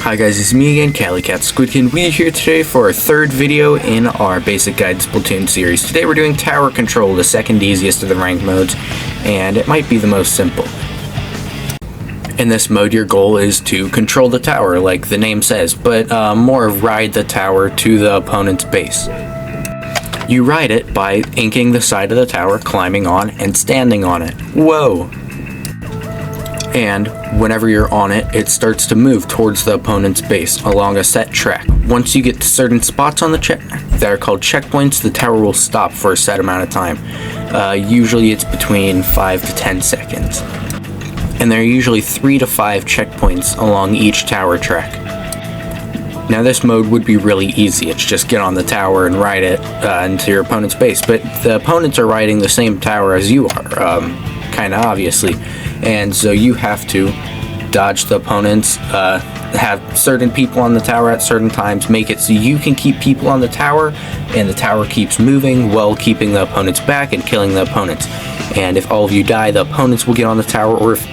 Hi guys, it's me again, CaliCat Squidkin. We are here today for our third video in our basic guide to Splatoon series. Today we're doing Tower Control, the second easiest of the ranked modes, and it might be the most simple. In this mode, your goal is to control the tower, like the name says, but more ride the tower to the opponent's base. You ride it by inking the side of the tower, climbing on, and standing on it. Whoa! And whenever you're on it, it starts to move towards the opponent's base along a set track. Once you get to certain spots on the track that are called checkpoints, the tower will stop for a set amount of time. Usually it's between 5 to 10 seconds. And there are usually 3 to 5 checkpoints along each tower track. Now this mode would be really easy. It's just get on the tower and ride it into your opponent's base. But the opponents are riding the same tower as you are, kinda obviously. And so you have to dodge the opponents, have certain people on the tower at certain times, make it so you can keep people on the tower, and the tower keeps moving while keeping the opponents back and killing the opponents. And if all of you die, the opponents will get on the tower, or if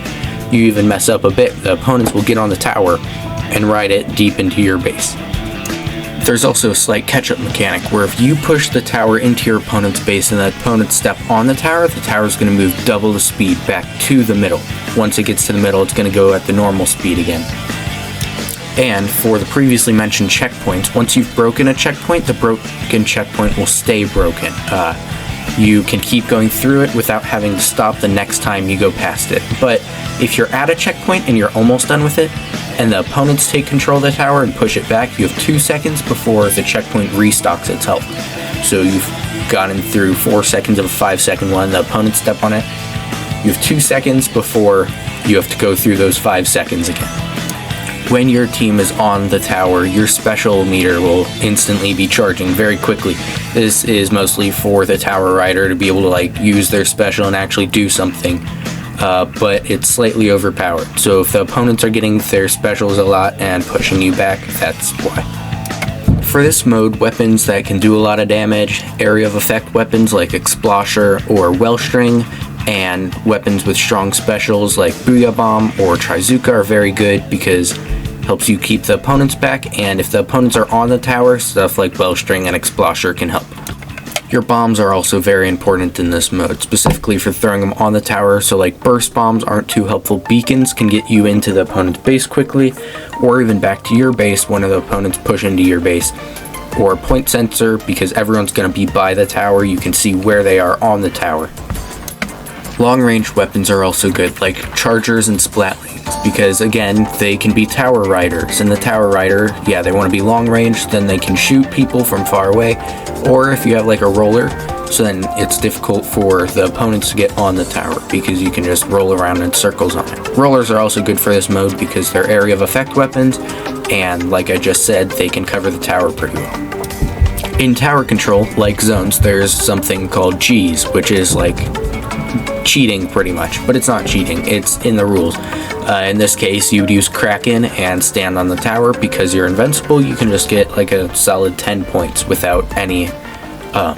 you even mess up a bit, the opponents will get on the tower and ride it deep into your base. There's also a slight catch-up mechanic where if you push the tower into your opponent's base and the opponents step on the tower is going to move double the speed back to the middle. Once it gets to the middle, it's going to go at the normal speed again. And for the previously mentioned checkpoints, once you've broken a checkpoint, the broken checkpoint will stay broken. You can keep going through it without having to stop the next time you go past it. But if you're at a checkpoint and you're almost done with it, and the opponents take control of the tower and push it back, you have 2 seconds before the checkpoint restocks its health. So you've gotten through 4 seconds of a 5-second one, the opponents step on it, you have 2 seconds before you have to go through those 5 seconds again. When your team is on the tower, your special meter will instantly be charging very quickly. This is mostly for the tower rider to be able to use their special and actually do something. But it's slightly overpowered. So if the opponents are getting their specials a lot and pushing you back, that's why. For this mode, weapons that can do a lot of damage, area of effect weapons like Explosher or Wellstring, and weapons with strong specials like Booyah Bomb or Trizuka are very good because it helps you keep the opponents back, and if the opponents are on the tower, stuff like Wellstring and Explosher can help. Your bombs are also very important in this mode, specifically for throwing them on the tower, so burst bombs aren't too helpful. Beacons can get you into the opponent's base quickly, or even back to your base when the opponents push into your base. Or point sensor, because everyone's going to be by the tower, you can see where they are on the tower. Long-range weapons are also good, like chargers and splatlings, because again, they can be tower riders, and the tower rider, they want to be long-range, then they can shoot people from far away, or if you have a roller, so then it's difficult for the opponents to get on the tower, because you can just roll around in circles on it. Rollers are also good for this mode because they're area of effect weapons, and like I just said, they can cover the tower pretty well. In tower control, like zones, there's something called G's, which is cheating pretty much, but it's not cheating, it's in the rules. In this case, you would use Kraken and stand on the tower. Because you're invincible, you can just get a solid 10 points without any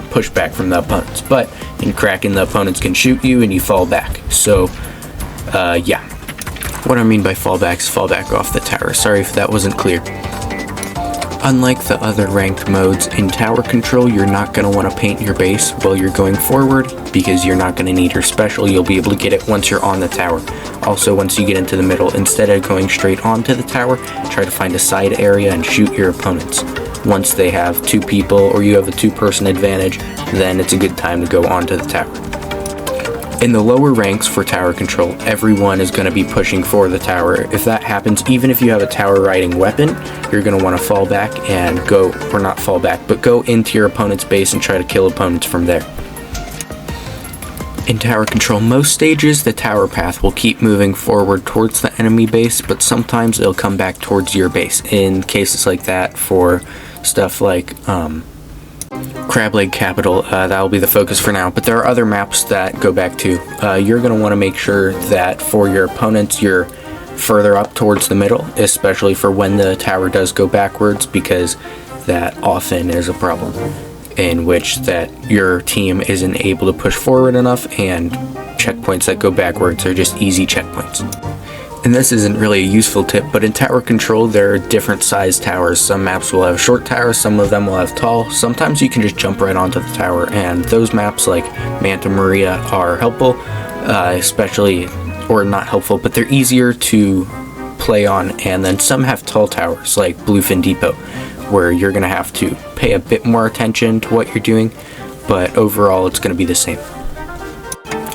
pushback from the opponents. But in Kraken, the opponents can shoot you and you fall back. So, What I mean by fallback is fall back off the tower. Sorry if that wasn't clear. Unlike the other ranked modes, in tower control you're not going to want to paint your base while you're going forward because you're not going to need your special. You'll be able to get it once you're on the tower. Also, once you get into the middle, instead of going straight onto the tower, try to find a side area and shoot your opponents. Once they have 2 people or you have a 2-person advantage, then it's a good time to go onto the tower. In the lower ranks for tower control, everyone is going to be pushing for the tower. If that happens, even if you have a tower riding weapon, you're going to want to fall back and go, or not fall back, but go into your opponent's base and try to kill opponents from there. In tower control, most stages, the tower path will keep moving forward towards the enemy base, but sometimes it'll come back towards your base. In cases like that, for stuff like Crab Leg Capital, that will be the focus for now, but there are other maps that go back too. You're going to want to make sure that for your opponents you're further up towards the middle, especially for when the tower does go backwards, because that often is a problem in which that your team isn't able to push forward enough, and checkpoints that go backwards are just easy checkpoints. And this isn't really a useful tip, but in tower control there are different sized towers. Some maps will have short towers, some of them will have tall. Sometimes you can just jump right onto the tower, and those maps like Manta Maria are helpful, especially, or not helpful, but they're easier to play on. And then some have tall towers like Bluefin Depot, where you're going to have to pay a bit more attention to what you're doing, but overall it's going to be the same.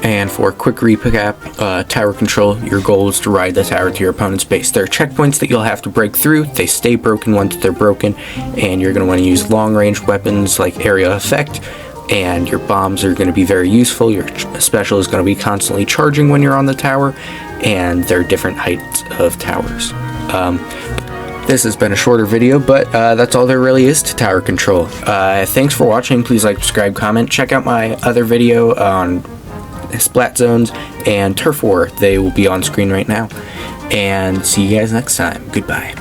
And for a quick recap, tower control, your goal is to ride the tower to your opponent's base. There are checkpoints that you'll have to break through. They stay broken once they're broken, and you're going to want to use long-range weapons like area effect, and your bombs are going to be very useful. Your special is going to be constantly charging when you're on the tower, and there are different heights of towers. This has been a shorter video, but that's all there really is to tower control. Thanks for watching. Please like, subscribe, comment. Check out my other video on Splat Zones and Turf War. They will be on screen right now. And see you guys next time. Goodbye.